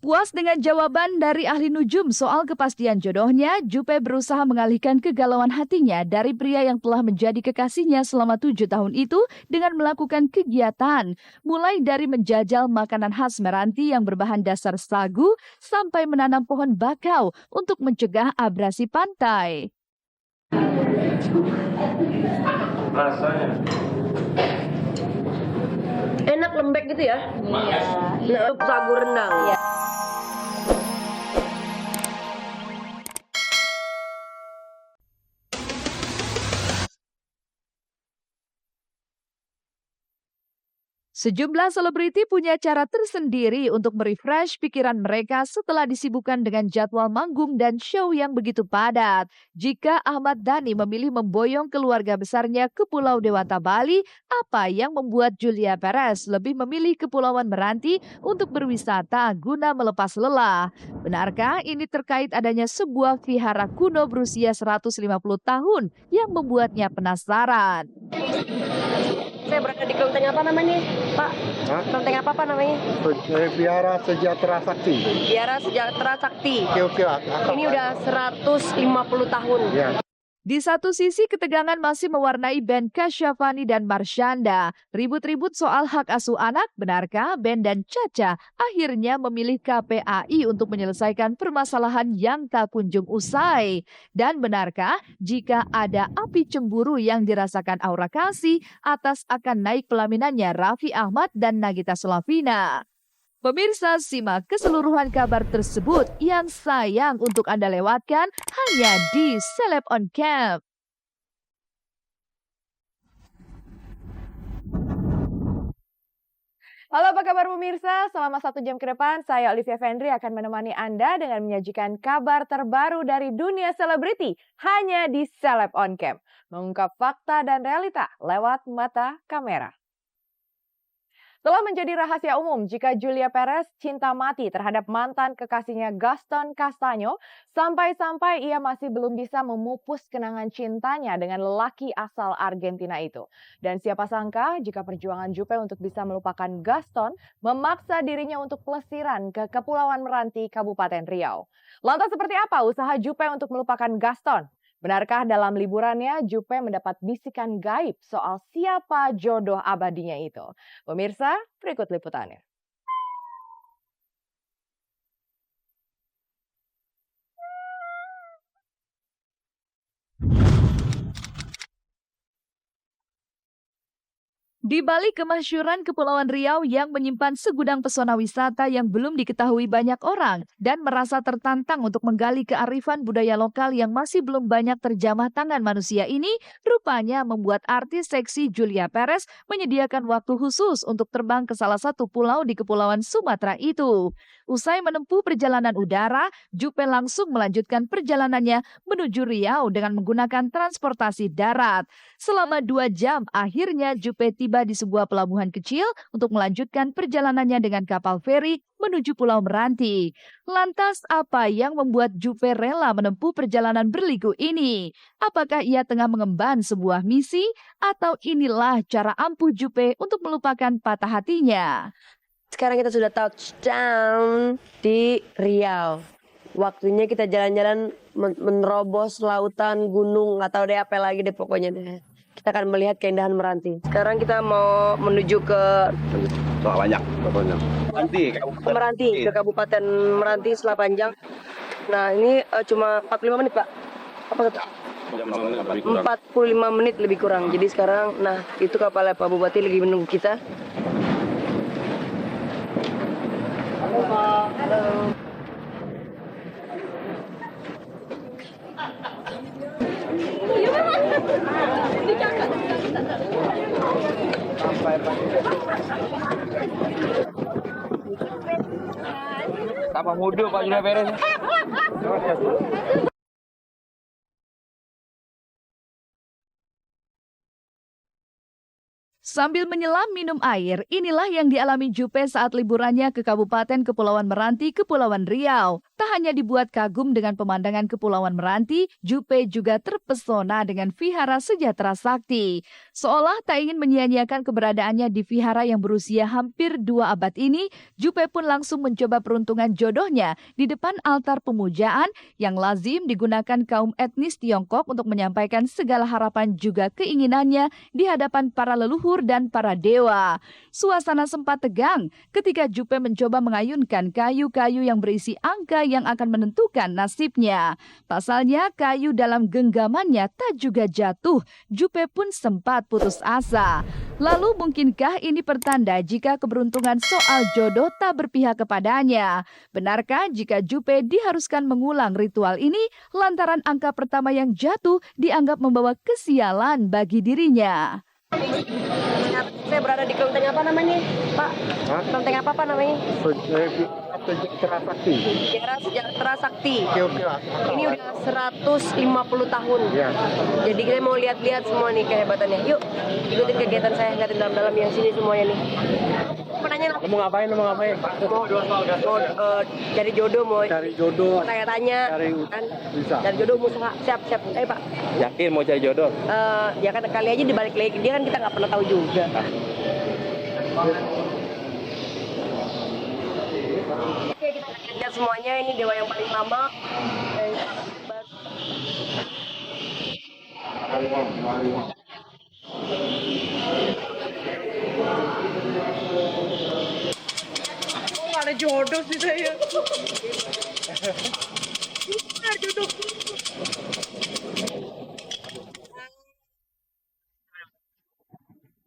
Puas dengan jawaban dari ahli nujum soal kepastian jodohnya, Jupe berusaha mengalihkan kegalauan hatinya dari pria yang telah menjadi kekasihnya selama 7 tahun itu dengan melakukan kegiatan, mulai dari menjajal makanan khas Meranti yang berbahan dasar sagu sampai menanam pohon bakau untuk mencegah abrasi pantai. Rasanya enak, lembek gitu ya? Iya. Sagu rendang. Iya. Sejumlah selebriti punya cara tersendiri untuk merefresh pikiran mereka setelah disibukkan dengan jadwal manggung dan show yang begitu padat. Jika Ahmad Dhani memilih memboyong keluarga besarnya ke Pulau Dewata Bali, apa yang membuat Julia Perez lebih memilih Kepulauan Meranti untuk berwisata guna melepas lelah? Benarkah ini terkait adanya sebuah vihara kuno berusia 150 tahun yang membuatnya penasaran? Saya berada di kelenteng apa namanya, Pak? Kelenteng apa namanya? Vihara Sejahtera Sakti. Vihara Sejahtera Sakti. Oke. Ini udah 150 tahun. Ya. Di satu sisi ketegangan masih mewarnai band Kasyafani dan Marshanda. Ribut-ribut soal hak asuh anak, benarkah Ben dan Caca akhirnya memilih KPAI untuk menyelesaikan permasalahan yang tak kunjung usai? Dan benarkah jika ada api cemburu yang dirasakan Aura Kasih atas akan naik pelaminannya Raffi Ahmad dan Nagita Slavina? Pemirsa, simak keseluruhan kabar tersebut yang sayang untuk Anda lewatkan hanya di Celeb on Cam. Halo, apa kabar pemirsa? Selama 1 jam ke depan, saya Olivia Vendri akan menemani Anda dengan menyajikan kabar terbaru dari dunia selebriti hanya di Celeb on Cam. Mengungkap fakta dan realita lewat mata kamera. Telah menjadi rahasia umum jika Julia Perez cinta mati terhadap mantan kekasihnya Gaston Castagno, sampai-sampai ia masih belum bisa memupus kenangan cintanya dengan lelaki asal Argentina itu. Dan siapa sangka jika perjuangan Jupe untuk bisa melupakan Gaston memaksa dirinya untuk pelesiran ke Kepulauan Meranti, Kabupaten Riau. Lantas seperti apa usaha Jupe untuk melupakan Gaston? Benarkah dalam liburannya Jupe mendapat bisikan gaib soal siapa jodoh abadinya itu? Pemirsa, berikut liputannya. Di balik kemasyhuran Kepulauan Riau yang menyimpan segudang pesona wisata yang belum diketahui banyak orang dan merasa tertantang untuk menggali kearifan budaya lokal yang masih belum banyak terjamah tangan manusia ini, rupanya membuat artis seksi Julia Perez menyediakan waktu khusus untuk terbang ke salah satu pulau di Kepulauan Sumatera itu. Usai menempuh perjalanan udara, Jupe langsung melanjutkan perjalanannya menuju Riau dengan menggunakan transportasi darat. Selama 2 jam, akhirnya Jupe tiba di sebuah pelabuhan kecil untuk melanjutkan perjalanannya dengan kapal feri menuju Pulau Meranti. Lantas apa yang membuat Jupe rela menempuh perjalanan berliku ini? Apakah ia tengah mengemban sebuah misi atau inilah cara ampuh Jupe untuk melupakan patah hatinya? Sekarang kita sudah touchdown di Riau. Waktunya kita jalan-jalan menerobos lautan, gunung, nggak tahu deh apa lagi deh pokoknya deh. Kita akan melihat keindahan Meranti. Sekarang kita mau menuju ke Meranti, ke Kabupaten Meranti, Selat Panjang. Nah ini cuma 45 menit Pak. Apa kata? 45 menit lebih kurang. Jadi sekarang, nah itu kapalnya Pak Bupati lagi menunggu kita. Halo Pak. Halo. Apa muda Pak Julia Perez? Sambil menyelam minum air, inilah yang dialami Jupe saat liburannya ke Kabupaten Kepulauan Meranti, Kepulauan Riau. Tak hanya dibuat kagum dengan pemandangan Kepulauan Meranti, Jupe juga terpesona dengan Vihara Sejahtera Sakti. Seolah tak ingin menyia-nyiakan keberadaannya di vihara yang berusia hampir 2 abad ini, Jupe pun langsung mencoba peruntungan jodohnya di depan altar pemujaan yang lazim digunakan kaum etnis Tiongkok untuk menyampaikan segala harapan juga keinginannya di hadapan para leluhur dan para dewa. Suasana sempat tegang ketika Jupe mencoba mengayunkan kayu-kayu yang berisi angka yang akan menentukan nasibnya. Pasalnya kayu dalam genggamannya tak juga jatuh. Jupe pun sempat putus asa. Lalu mungkinkah ini pertanda jika keberuntungan soal jodoh tak berpihak kepadanya? Benarkah jika Jupe diharuskan mengulang ritual ini lantaran angka pertama yang jatuh dianggap membawa kesialan bagi dirinya? Saya berada di kelenteng apa namanya, Pak? Hah? Kelenteng apa namanya? Sejahtera Sakti. Vihara Sejahtera Sakti. Kira-kira. Ini udah 150 tahun. Ya. Jadi kita mau lihat-lihat semua nih kehebatannya. Yuk, ikutin kegiatan saya, lihatin dalam-dalam yang sini semuanya nih. Mau nanya lah. Mau ngapain? Mau cari jodoh, mau Cari jodoh. tanya-tanya, Cari kan? bisa. Cari jodoh, usaha, siap. Pak. Yakin mau cari jodoh? Ya kan kali aja dibalik lagi dia kan kita nggak pernah tahu juga. Oke, kita lihat semuanya. Ini dewa yang paling lama. Oh, ada jodoh sih saya. Ada jodoh.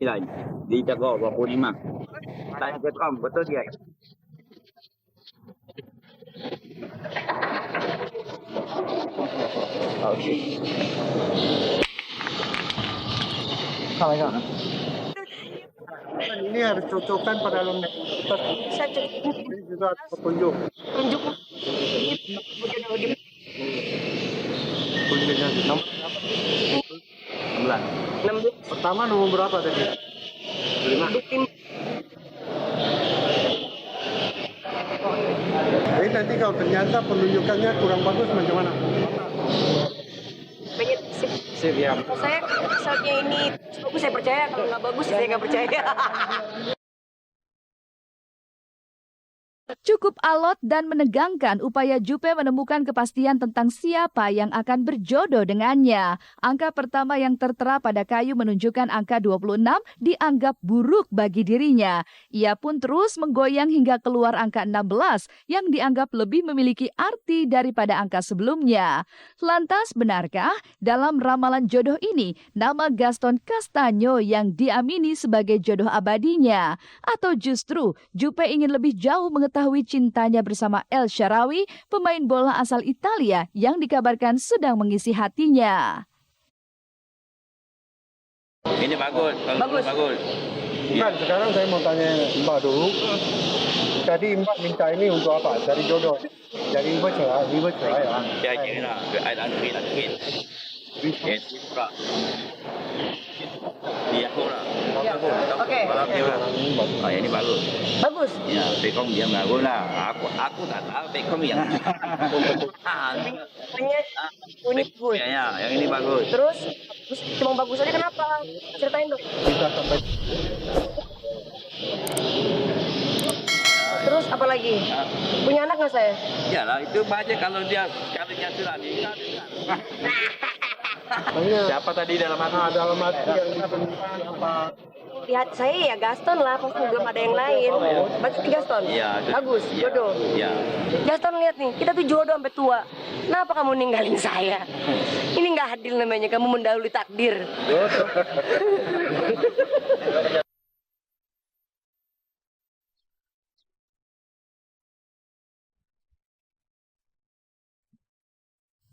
Tidak, di Jago 25. Tanya ke Tom, betul dia. Oke. Ini harus cocokkan pada alumni. Saya cukup Ini juga ada petunjuk. tunjuk. Tunjuknya nomor 16. 16 pertama nomor berapa tadi? 5. bukti. Jadi nanti kalau ternyata penunjukannya kurang bagus macam mana? Pengen sip. Sip ya. Kalau saya misalnya ini bagus saya percaya, kalau nggak bagus saya nggak percaya. Cukup alot dan menegangkan upaya Jupe menemukan kepastian tentang siapa yang akan berjodoh dengannya. Angka pertama yang tertera pada kayu menunjukkan angka 26 dianggap buruk bagi dirinya. Ia pun terus menggoyang hingga keluar angka 16 yang dianggap lebih memiliki arti daripada angka sebelumnya. Lantas benarkah dalam ramalan jodoh ini nama Gaston Castagno yang diamini sebagai jodoh abadinya? Atau justru Jupe ingin lebih jauh mengetahui cintanya bersama El Shaarawy, pemain bola asal Italia yang dikabarkan sedang mengisi hatinya. Ini bagus. Bagus. Bukan, sekarang saya mau tanya Mbak dulu. Tadi Mbak minta ini untuk apa? Cari jodoh. Cari cerai ya. Ya, kira ada duit. Ya, pula. Dia pula. Oke. Oh, ini bagus. Bagus. Ya, Pekong dia bagus lah. Aku tak tahu Pekong yang. Punya unik gue. Ya, yang ini bagus. Terus cuma bagus aja kenapa? Ceritain dong. Bisa sampai Terus apa lagi? Punya anak nggak saya? Iyalah, itu aja kalau dia sudah nikah. Siapa tadi dalam hati? dalam hati yang ditentukan apa? Di hati saya ya Gaston lah, pasti belum ada yang lain. Berarti Gaston? Iya. Bagus, jodoh. Iya. Gaston lihat nih, kita tuh jodoh sampai tua. Kenapa kamu ninggalin saya? Ini nggak adil namanya, kamu mendahului takdir.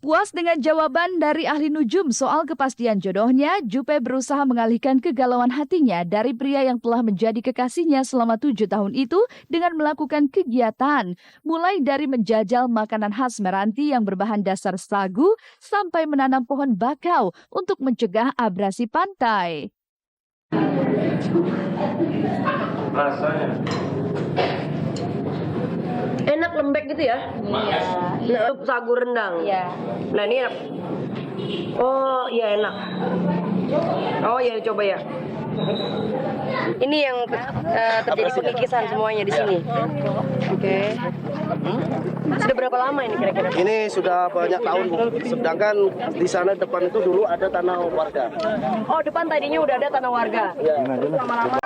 Puas dengan jawaban dari ahli nujum soal kepastian jodohnya, Jupe berusaha mengalihkan kegalauan hatinya dari pria yang telah menjadi kekasihnya selama 7 tahun itu dengan melakukan kegiatan. Mulai dari menjajal makanan khas Meranti yang berbahan dasar sagu sampai menanam pohon bakau untuk mencegah abrasi pantai. Rasanya. Enak lembek gitu ya? Iya. Nah, sup sagu rendang. Iya. Nah ini enak. Oh iya enak. Oh iya coba ya. Ini yang terjadi pengikisan semuanya di sini. Oke. Sudah berapa lama ini kira-kira? Ini sudah banyak tahun, Bu. Sedangkan di sana depan itu dulu ada tanah warga. Oh depan tadinya udah ada tanah warga. Ya. Lama-lama